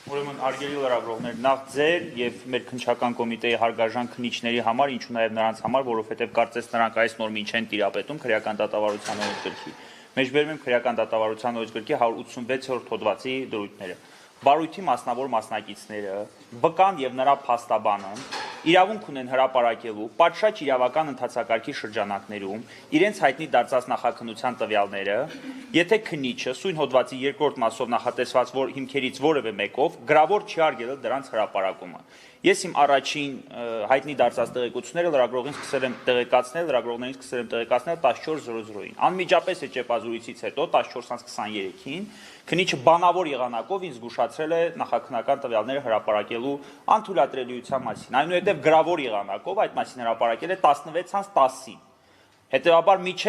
Ուրեմն արգելի լրագրողներ, նախ ձեր եւ մեր քննչական կոմիտեի հարգարժան քննիչների համար, ինչու նաեւ նրանց համար, որովհետեւ կարծես նրանք այս նորմին չեն տիրապետում քրեական դատավարության օրենսգրքի։ Մեջբերում եմ քրեական դատավարության օրենսգրքի 186-րդ հոդվածի դրույթները։ Բարույթի մասնավոր մասնակիցները, վկան եւ նրա փաստաբանը իրավունք ունեն հրապարակելու պատշաճ իրավական ընթացակարգի շրջանակներում իրենց հայտնի դարձած նախաքննության տվյալները, եթե քննիչը սույն հոդվածի 2-րդ մասով նախատեսված հիմքերից որևէ մեկով գրավոր չի արգելել դրանց հրապարակումը։ Ես իմ առաջին հայտնի դարձած տեղեկությունները լրագրողներին սկսել եմ տեղեկացնել 14:00-ին։ Անմիջապես էջեպազրույցից հետո 14:23-ին քննիչը բանավոր եղանակով ինձ զգուշացրել է նախաքննական տվյալները հրապարակելու անթույլատրելիության մասին։ Այնուհետև գրավոր եղանակով այդ մասին հրապարակել է 16:10-ին։ Հետևաբար մինչև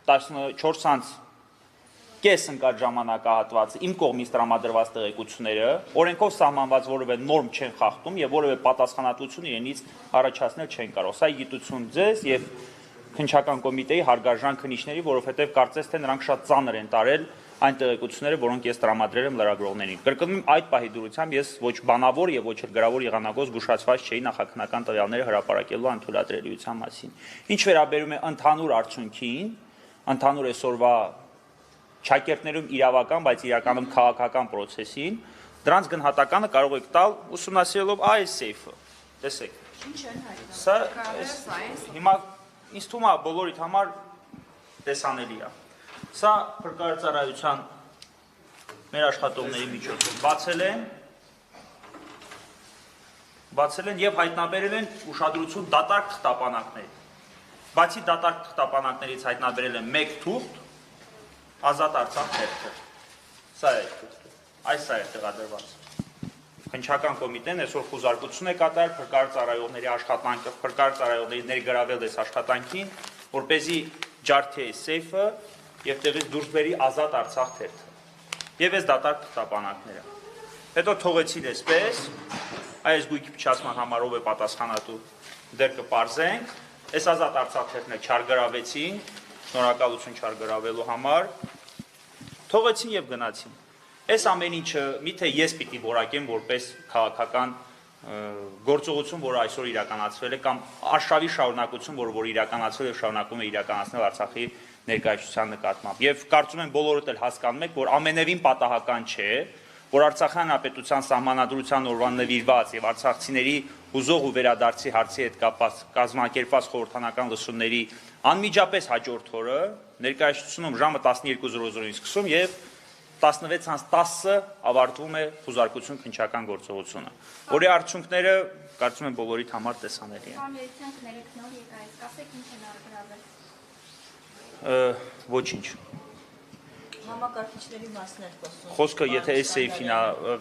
14:30 ընկած ժամանակահատվածը իմ կողմից տրամադրված տեղեկությունները օրենքով սահմանված որևէ նորմ չեն խախտում եւ որևէ պատասխանատվություն իրենից առաջացնել չեն կարող։ Սա գիտություն ձեզ եւ քննչական կոմիտեի հարգարժան քննիչների, որովհետեւ կարծես թե նրանք շատ ծանր են տարել այն տեղեկությունները, որոնք ես տրամադրել եմ լրագրողներին։ Կրկնում եմ, այդ պահի դրությամբ ես ոչ բանավոր եւ ոչ էլ գրավոր եղանակով զգուշացված չէի նախաքննական տվյալները հրապարակելու անթույլատրելիության մասին։ Ինչ վերաբերում է ընդհանուր արդյունքին, ընդհանուր այսօրվա ճակերտներում իրավական, բայց իրականում քաղաքական process-ին, դրանց գնահատականը կարող եք տալ ուսումնասիրելով ISAF-ը։ Տեսեք։ Ինչ են հայտնի։ Սա հիմա ինձ թվում է բոլորիդ համար տեսանելի է։ Սա փրկարարության մեր աշխատողների միջոցով բացել են եւ հայտնաբերել են ուշադրություն դատարկ թղթապանակների։ Բացի դատարկ թղթապանակներից հայտնաբերել են 1 թուղթ Ազատ Արցախ թերթը։ Սա է թուղթը։ Այս սա է տեղադրված։ Քննչական կոմիտեն այսօր խուզարկություն է կատարել փրկարարների աշխատանքը, փրկարարների ներգրավել այս աշխատանքին, որպեսզի ջարդի է սեյֆը եւ տեղից դուրս բերի Ազատ Արցախ թերթը։ Եվ այս դատարկ թղթապանակները։ Հետո թողեցին այսպես, այս գույքի փչացման համար ով է պատասխանատու, դեռ կպարզենք, այս Ազատ Արցախ թերթն է չարգրավեցին, շնորհակալություն չարգրավելու համար, թողեցին եւ գնացին։ Այս ամեն ինչը միթե ես պիտի որակեմ որպես քաղաքական գործողություն, որը այսօր իրականացվել է, կամ արշավի շարունակություն, որը իրականացվել է շարունակում է իրականացնել Արցախի ներկայացության նկատմամբ։ Եվ կարծում եմ բոլորդ էլ հասկանում եք, որ ամենևին պատահական չէ, որ Արցախյան Հանրապետության Սահմանադրության օրվան նվիրված եւ արցախցիների հուզող ու վերադարձի հարցի հետ կապված կազմակերպված խորհրդանական լսումների անմիջապես հաջորդ օրը ներկայացությունում ժամը 12:00-ին սկսում եւ 16:10-ը ավարտվում է խուզարկություն քննչական գործողությունը, որի արդյունքները կարծում եմ բոլորիդ համար տեսանելի են։ Ոչինչ։ Համակարգիչների մասն էր խոսում։ Խոսքը եթե այս սեյֆին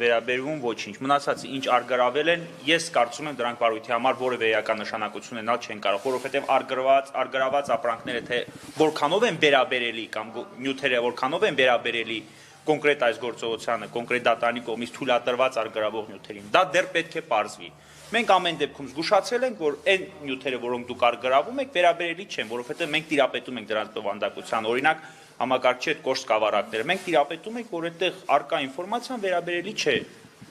վերաբերվում, ոչինչ։ Մնացածը ինչ արգրավել են, ես կարծում եմ դրանք բարույթի համար որևէ էական նշանակություն ունենալ չեն կարող, որովհետև արգրաված ապրանքները թե որքանով են վերաբերելի կամ նյութերը որքանով են վերաբերելի կոնկրետ այս գործողությանը, կոնկրետ դատարանի կողմից թույլատրված արգրավող նյութերին, դա դեռ պետք է պարզվի։ Մենք ամեն դեպքում զգուշացրել ենք, որ այն նյութերը, որոնք դուք արգրավում եք, վերաբերելի չեն, որովհետև մենք տիրապետում ենք դրանց բովանդակության, օրինակ համակարգչի հետ կոշտ սկավառակները։ Մենք տիրապետում ենք, որ այդտեղ արկա ինֆորմացիան վերաբերելի չէ։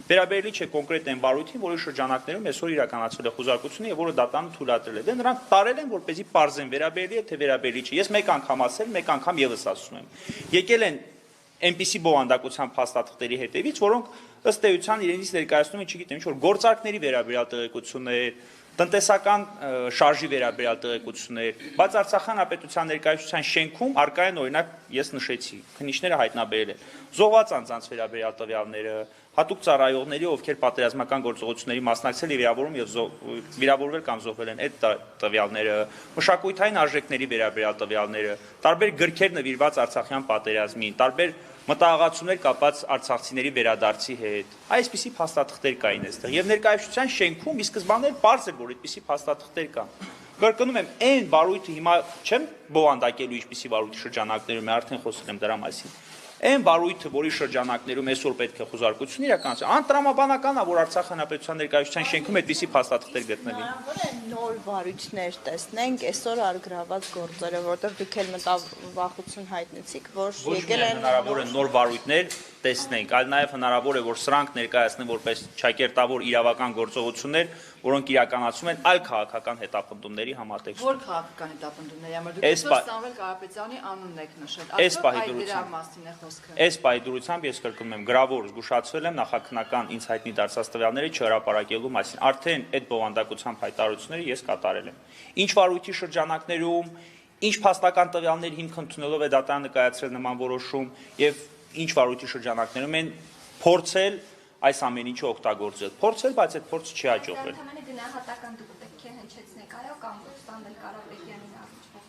Վերաբերելի չէ կոնկրետ այն բարույթին, որի շրջանակներում այսօր իրականացվել է խուզարկությունը եւ որը դատանը թույլատրել է։ Դե նրանք տարել են, որպեսզի պարզեն վերաբերելի է թե վերաբերելի չէ։ Ես մեկ անգամ ասել, մեկ անգամ եւս ասում եմ։ Եկել են այնպիսի բովանդակության փաստաթղթերի հետևից, որոնք ըստ էության իրենից ներկայացնում են, չգիտեմ, ինչ-որ գործարքների վերաբերյալ տեղեկություններ, տնտեսական շարժի վերաբերյալ տեղեկություններ, բայց Արցախյան Հանրապետության ներկայացության շենքում արկա են օրինակ ես նշեցի, քննիչները հայտնաբերել են զոհված անձանց վերաբերյալ տվյալները, հատուկ ծառայողների, ովքեր պատերազմական գործողությունների մասնակցել եւ վիրավորվել կամ զոհվել են այդ տվյալները, մշակութային արժեքների վերաբերյալ տվյալները, տարբեր գրքեր նվիրված Արցախյան պատերազմին, տարբեր մտահղացումներ կապված արցախցիների վերադարձի հետ։ Այսպիսի փաստաթղթեր կային այստեղ եւ ներկայացության շենքում ի սկզբանե բարձր որ այդպիսի փաստաթղթեր կան։ Կրկնում եմ, այն բարույթը հիմա չեմ բովանդակելու ինչպիսի բարույթի շրջանակներում է, արդեն խոսել եմ դրա մասին։ Այն վարույթը, որի շրջանակներում այսօր պետք է խոզարկություն իրականացվի, անտրամաբանական է, որ Արցախ հանրապետության ներկայացության շենքում այդպիսի փաստաթղթեր գտնվի։ Հնարավոր է նոր վարույթներ տեսնենք այսօր արգրաված գործերը, որտեղ դուք էլ մտավախություն հայտնեցիք, որ Ոչ եկել միայն են հնարավոր է նոր վարույթներ տեսնենք, այլ նաև հնարավոր է, որ սրանք ներկայացնեն որպես ճակերտավոր իրավական գործողություններ, որոնք իրականացում են այլ քաղաքական հետապնդումների համատեքստում։ Որ քաղաքական հետապնդումների համար դուք Այս այսօր Սամվել Կարապետյանի անունն եք նշել։ Այս Այսօր պահի այդ դրա դրությամբ մասին է խոսքը։ Այս պայդրությամբ ես կրկնում եմ, գրավոր զգուշացվել եմ նախաքննական ինձ հայտնի դարձած տվյալների չհրապարակելու մասին։ Արդեն այդ բովանդակությամբ հայտարարությունները ես կատարել եմ։ Ինչ վարույթի շրջանակներում, ինչ փաստական տվյալների հիմք ընդունելով է դատարանը կայացրել նման որոշում եւ ինչ վարույթի շրջանակներում են փորձել այս ամեն ինչը օգտագործել։ Փորձել, բայց այդ փորձը չի հաջողվել։ Ընդհանրապես գնահատական դուք պետք է հնչեցնեք, այո, կամ Սամվել Կարապետյանին առնչվող։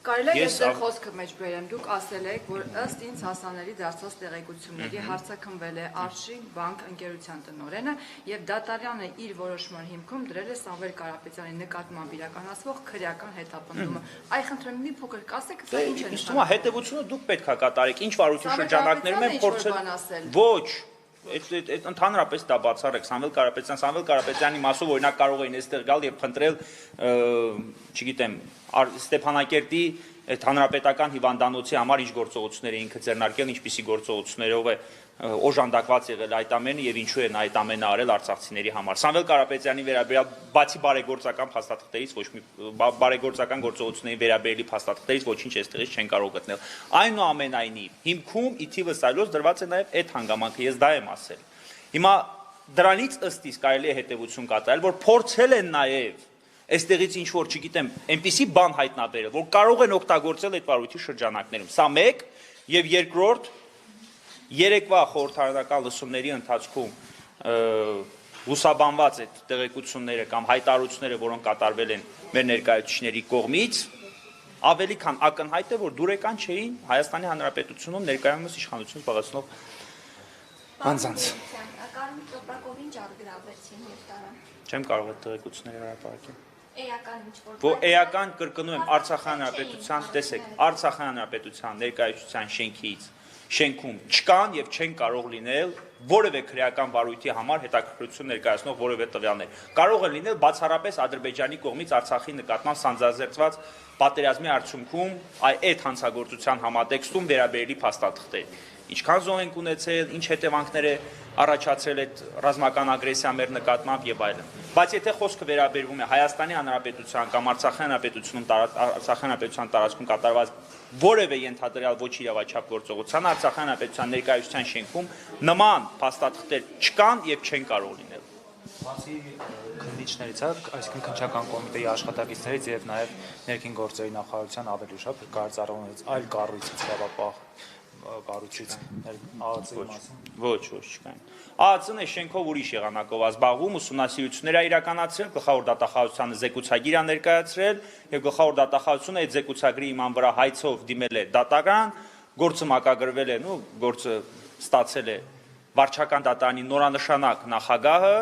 Կարելի է Ես ես ձեր խոսքը մեջ բերեմ։ Դուք ասել եք, որ ըստ ինձ հասանելի դարձած տեղեկությունների հարցաքննվել է Արշին բանկ ընկերության տնօրենը եւ դատարանը իր որոշման հիմքում դրել է Սամվել Կարապետյանի նկատմամբ իրականացվող քրեական հետապնդումը։ Այ խնդրեմ մի փոքր կասեք, սա ինչ է Իսկ թվում է հետևությունը դուք պետք է կատարեք, ինչ վարույթի Սամվել շրջանակներում են Կարապետյանը փորձել։ ինչ-որ բան ասել։ Ոչ, այդ ընդհանրապես դա բացառեք Սամվել Կարապետյանի մասով օրինակ կարող էին այստեղ գալ եւ փնտրել, չգիտեմ, Ստեփանակերտի այդ հանրապետական հիվանդանոցի համար ինչ գործողություններ է ինքը ձեռնարկել, ինչպիսի գործողություններով է օժանդակված եղել այդ ամենը եւ ինչու են այդ ամենը արել արցախցիների համար։ Սամվել Կարապետյանի վերաբերյալ բացի բարեգործական փաստաթղթերից ոչ մի բարեգործական գործողությունների վերաբերելի փաստաթղթերից ոչինչ այստեղից չեն կարող գտնել։ Այնուամենայնիվ, հիմքում ի թիվս այլոց դրված է նաեւ այդ հանգամանքը, ես դա եմ ասել։ Հիմա դրանից ըստ իս կարելի է հետևություն կատարել, որ փորձել են նաեւ այստեղից ինչ որ, չգիտեմ, այնպիսի բան հայտնաբերել, որ կարող են օգտագործել այդ վարույթի շրջանակներում։ Սա մեկ եւ երկրորդ երեկվա խորհրդարանական լսումների ընթացքում լուսաբանված այդ տեղեկությունները կամ հայտարարությունները, որոնք կատարվել են մեր ներկայացուցիչների կողմից, ավելի քան ակնհայտ է, որ դուրեկան չէին Հայաստանի Հանրապետությունում ներկայումս իշխանություն զբաղեցնող անձանց։ Կարմիր տոպրակովին ջարդրավեցին եւ տարան։ Չեմ կարող այդ տեղեկությունները հրապարակել։ Էական ինչ-որ։ Որ էական կրկնում եմ Արցախ հանրապետության, տեսեք, Արցախ հանրապետության ներկայացության շենքում չկան եւ չեն կարող լինել որևէ քրեական վարույթի համար հետաքրքրություն ներկայացնող որևէ տվյալներ։ Կարող են լինել բացառապես Ադրբեջանի կողմից Արցախի նկատմամբ սանձազերծված պատերազմի արդյունքում այդ հանցագործության համատեքստում վերաբերելի փաստաթղթեր։ Ինչքան զոհ ենք ունեցել, ինչ հետևանքներ է առաջացրել այդ ռազմական ագրեսիա մեր նկատմամբ եւ այլն։ Բայց եթե խոսքը վերաբերվում է Հայաստանի Հանրապետության կամ Արցախի Հանրապետության տարածքում կատարված որևէ ենթադրյալ ոչ իրավաչափ գործողության, Արցախի Հանրապետության ներկայացության շենքում նման փաստաթղթեր չկան եւ չեն կարող լինել։ Բացի քննիչներից, այսինքն քննչական կոմիտեի աշխատակիցներից եւ նաեւ ներքին գործերի նախարարության ավելի ուշ կարծառողներից այլ կառույցից գավապահ կառույցից ԱԱՑ-ի մասին։ Ոչ, չկային։ ԱԱՑ-ն է շենքով ուրիշ եղանակով ազբաղվում, ուսումնասիրություններ է իրականացրել, գլխավոր դատախազությանը զեկուցագիր է ներկայացրել եւ գլխավոր դատախազությունը այդ զեկուցագրի իման վրա հայցով դիմել է դատարան, գործը մակագրվել է, գործը ստացել է վարչական դատարանի նորանշանակ նախագահը,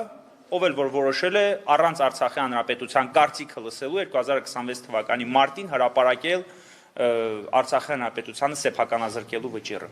ով էլ որ որոշել է առանց Արցախի հանրապետության կարծիքը լսելու 2026 թվականի մարտին հրապարակել Արցախի հանրապետությանը սեփականազրկելու վճիռը։